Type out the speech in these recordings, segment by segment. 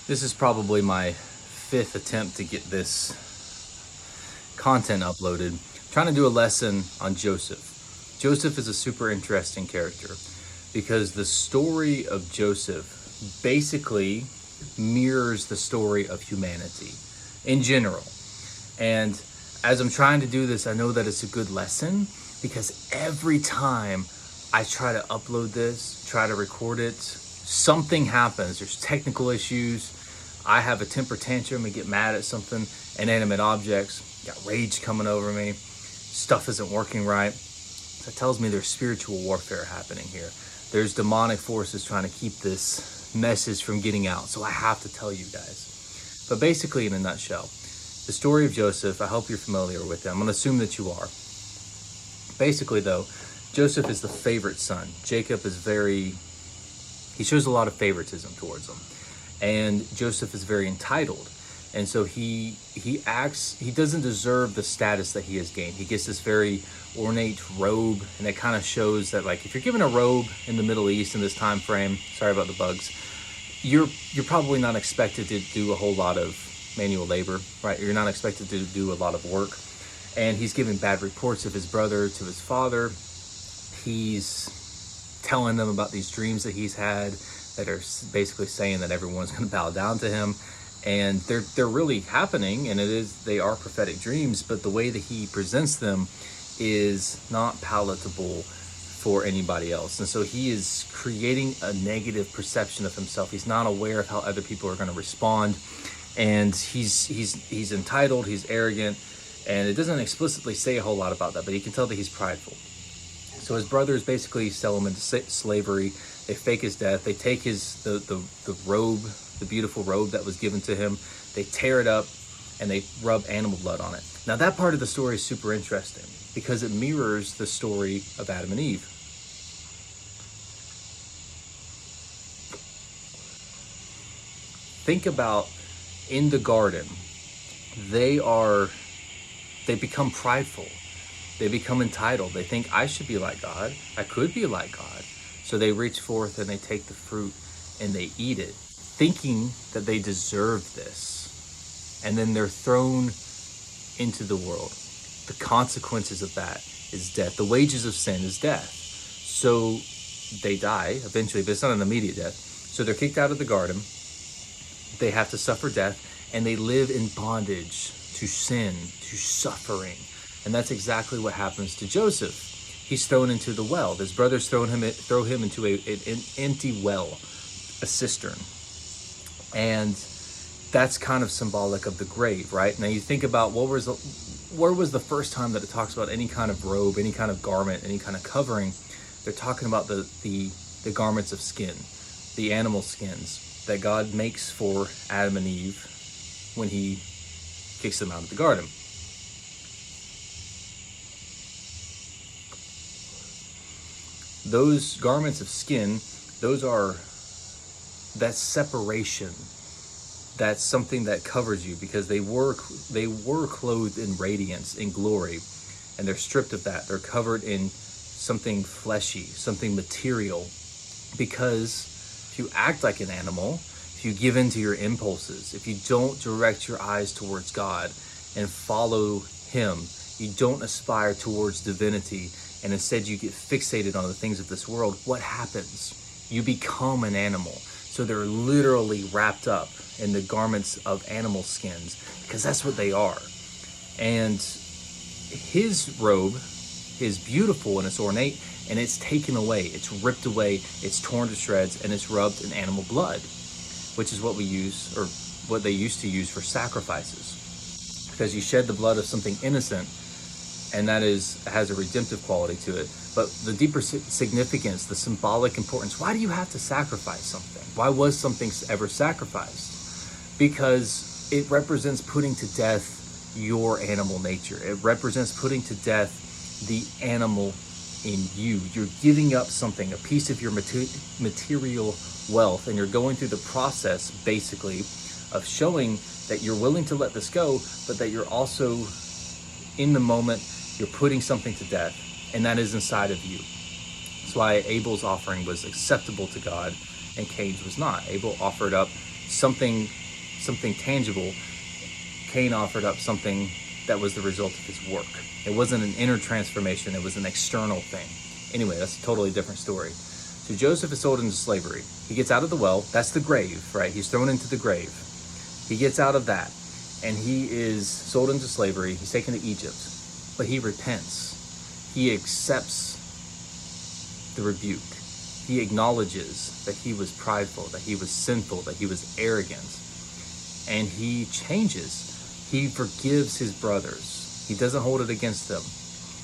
This is probably my fifth attempt to get this content uploaded. I'm trying to do a lesson on Joseph. Joseph is a super interesting character because the story of Joseph basically mirrors the story of humanity in general. And as I'm trying to do this, I know that it's a good lesson because every time I try to upload this, try to record it, something happens. There's technical issues. I have a temper tantrum and get mad at something, inanimate objects, got rage coming over me, stuff isn't working right. That tells me there's spiritual warfare happening here. There's demonic forces trying to keep this message from getting out. So I have to tell you guys. But basically, in a nutshell, the story of Joseph, I hope you're familiar with it. I'm going to assume that you are. Basically, though, Joseph is the favorite son. Jacob is he shows a lot of favoritism towards him. And Joseph is very entitled. And so he doesn't deserve the status that he has gained. He gets this very ornate robe, and it kind of shows that, like, if you're given a robe in the Middle East in this time frame, sorry about the bugs, you're probably not expected to do a whole lot of manual labor, right? You're not expected to do a lot of work. And he's giving bad reports of his brother to his father. He's telling them about these dreams that he's had that are basically saying that everyone's going to bow down to him. And they're really happening, and they are prophetic dreams, but the way that he presents them is not palatable for anybody else. And so he is creating a negative perception of himself. He's not aware of how other people are going to respond. And he's entitled, he's arrogant, and it doesn't explicitly say a whole lot about that, but you can tell that he's prideful. So his brothers basically sell him into slavery. They fake his death. They take the robe, the beautiful robe that was given to him. They tear it up and they rub animal blood on it. Now that part of the story is super interesting because it mirrors the story of Adam and Eve. Think about in the garden, they become prideful. They become entitled. They think, I should be like God. I could be like God. So they reach forth and they take the fruit and they eat it, thinking that they deserve this. And then they're thrown into the world. The consequences of that is death. The wages of sin is death. So they die eventually, but it's not an immediate death. So they're kicked out of the garden. They have to suffer death, and they live in bondage to sin, to suffering. And that's exactly what happens to Joseph. He's thrown into the well. His brothers throw him into an empty well, a cistern. And that's kind of symbolic of the grave, right? Now you think about where was the first time that it talks about any kind of robe, any kind of garment, any kind of covering? They're talking about the garments of skin, the animal skins that God makes for Adam and Eve when he kicks them out of the garden. Those garments of skin, that's separation. That's something that covers you because they were clothed in radiance, in glory, and they're stripped of that. They're covered in something fleshy, something material, because if you act like an animal, if you give in to your impulses, if you don't direct your eyes towards God and follow him, you don't aspire towards divinity, and instead you get fixated on the things of this world, what happens? You become an animal. So they're literally wrapped up in the garments of animal skins because that's what they are. And his robe is beautiful and it's ornate, and it's taken away, it's ripped away, it's torn to shreds, and it's rubbed in animal blood, which is what we use, or what they used to use for sacrifices. Because you shed the blood of something innocent, and that has a redemptive quality to it. But the deeper significance, the symbolic importance, why do you have to sacrifice something? Why was something ever sacrificed? Because it represents putting to death your animal nature. It represents putting to death the animal in you. You're giving up something, a piece of your material wealth, and you're going through the process, basically, of showing that you're willing to let this go, but that you're also, in the moment, you're putting something to death, and that is inside of you. That's why Abel's offering was acceptable to God and Cain's was not. Abel offered up something tangible. Cain offered up something that was the result of his work. It wasn't an inner transformation, it was an external thing. Anyway, that's a totally different story. So Joseph is sold into slavery. He gets out of the well. That's the grave, right? He's thrown into the grave. He gets out of that, and he is sold into slavery. He's taken to Egypt, but he repents. He accepts the rebuke. He acknowledges that he was prideful, that he was sinful, that he was arrogant, and he changes. He forgives his brothers. He doesn't hold it against them.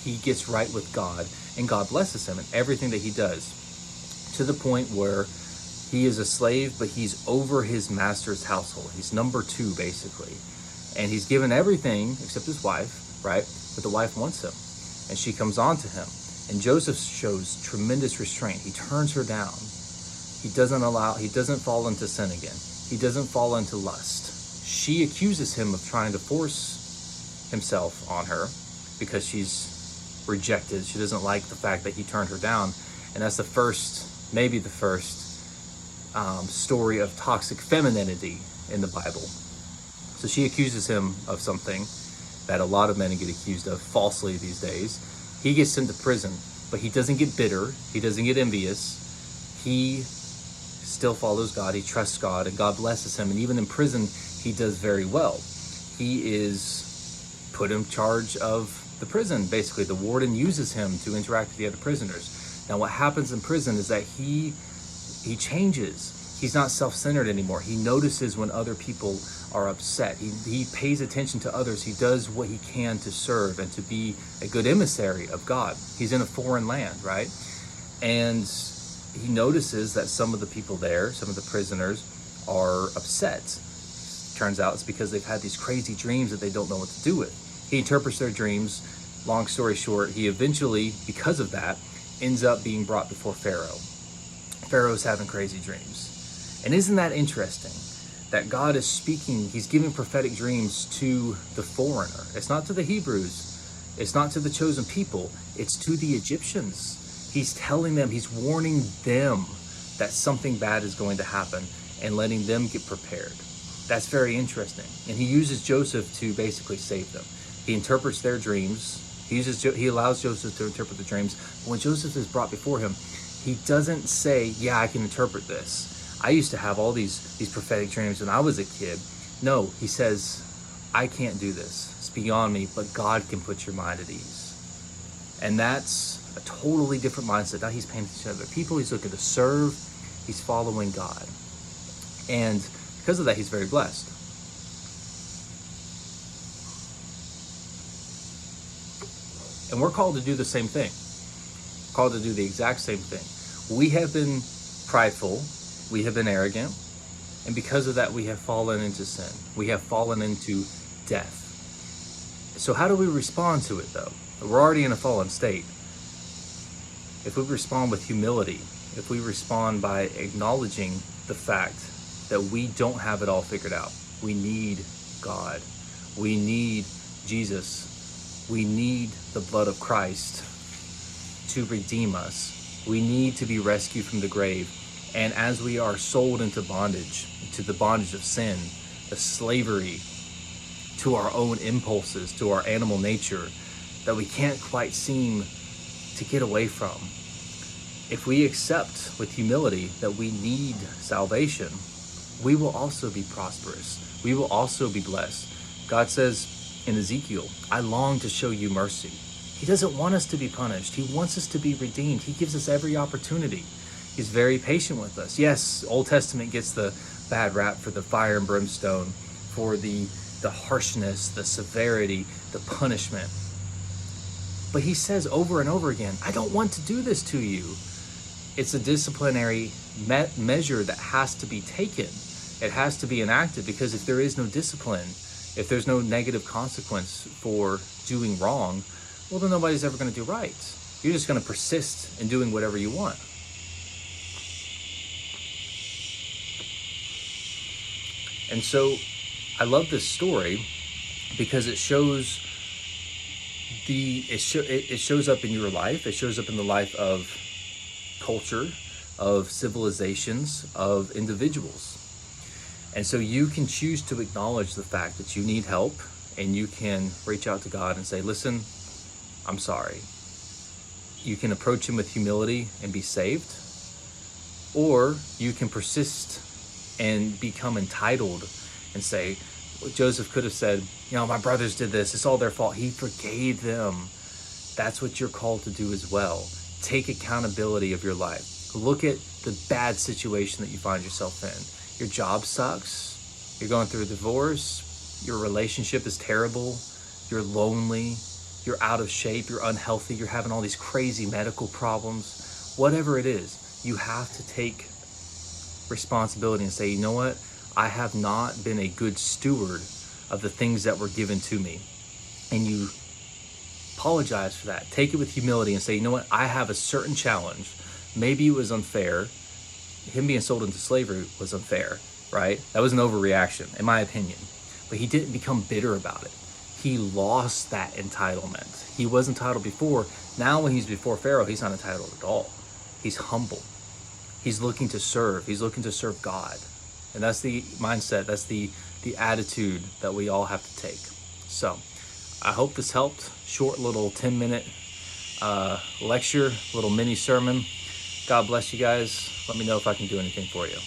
He gets right with God, and God blesses him in everything that he does, to the point where he is a slave, but he's over his master's household. He's number 2, basically. And he's given everything except his wife, right? But the wife wants him, and she comes on to him. And Joseph shows tremendous restraint. He turns her down. He doesn't fall into sin again. He doesn't fall into lust. She accuses him of trying to force himself on her because she's rejected. She doesn't like the fact that he turned her down. And that's maybe the first story of toxic femininity in the Bible. So she accuses him of something that a lot of men get accused of falsely these days. He gets sent to prison, but he doesn't get bitter. He doesn't get envious. He still follows God. He trusts God, and God blesses him. And even in prison, he does very well. He is put in charge of the prison. Basically, the warden uses him to interact with the other prisoners. Now, what happens in prison is that he changes. He's not self-centered anymore. He notices when other people are upset. He pays attention to others. He does what he can to serve and to be a good emissary of God. He's in a foreign land, right? And he notices that some of the people there, some of the prisoners, are upset. Turns out it's because they've had these crazy dreams that they don't know what to do with. He interprets their dreams. Long story short, he eventually, because of that, ends up being brought before Pharaoh. Pharaoh's having crazy dreams. And isn't that interesting? That God is speaking, he's giving prophetic dreams to the foreigner. It's not to the Hebrews. It's not to the chosen people. It's to the Egyptians. He's telling them, he's warning them that something bad is going to happen and letting them get prepared. That's very interesting. And he uses Joseph to basically save them. He interprets their dreams. He allows Joseph to interpret the dreams. But when Joseph is brought before him, he doesn't say, yeah, I can interpret this. I used to have all these prophetic dreams when I was a kid. No, he says, I can't do this. It's beyond me, but God can put your mind at ease. And that's a totally different mindset. Now he's paying attention to other people. He's looking to serve. He's following God. And because of that, he's very blessed. And we're called to do the same thing. Called to do the exact same thing. We have been prideful. We have been arrogant, and because of that, we have fallen into sin. We have fallen into death. So how do we respond to it, though? We're already in a fallen state. If we respond with humility, if we respond by acknowledging the fact that we don't have it all figured out, we need God. We need Jesus. We need the blood of Christ to redeem us. We need to be rescued from the grave. And as we are sold into bondage, to the bondage of sin, the slavery to our own impulses, to our animal nature, that we can't quite seem to get away from, if we accept with humility that we need salvation, we will also be prosperous. We will also be blessed. God says in Ezekiel, I long to show you mercy. He doesn't want us to be punished. He wants us to be redeemed. He gives us every opportunity. He's very patient with us. Yes, Old Testament gets the bad rap for the fire and brimstone, for the harshness, the severity, the punishment. But he says over and over again, I don't want to do this to you. It's a disciplinary measure that has to be taken. It has to be enacted, because if there is no discipline, if there's no negative consequence for doing wrong, well, then nobody's ever going to do right. You're just going to persist in doing whatever you want. And so I love this story because it shows it shows up in your life. It shows up in the life of culture, of civilizations, of individuals. And so you can choose to acknowledge the fact that you need help, and you can reach out to God and say, listen, I'm sorry. You can approach him with humility and be saved, or you can persist and become entitled and say, well, Joseph could have said, my brothers did this, it's all their fault. He forgave them. That's what you're called to do as well. Take accountability of your life. Look at the bad situation that you find yourself in. Your job sucks. You're going through a divorce. Your relationship is terrible. You're lonely. You're out of shape. You're unhealthy. You're having all these crazy medical problems. Whatever it is, you have to take responsibility and say, you know what? I have not been a good steward of the things that were given to me. And you apologize for that. Take it with humility and say, you know what? I have a certain challenge. Maybe it was unfair. Him being sold into slavery was unfair, right? That was an overreaction, in my opinion. But he didn't become bitter about it. He lost that entitlement. He was entitled before. Now when he's before Pharaoh, he's not entitled at all. He's humble. He's looking to serve. He's looking to serve God. And that's the mindset. That's the attitude that we all have to take. So I hope this helped. Short little 10-minute lecture, little mini sermon. God bless you guys. Let me know if I can do anything for you.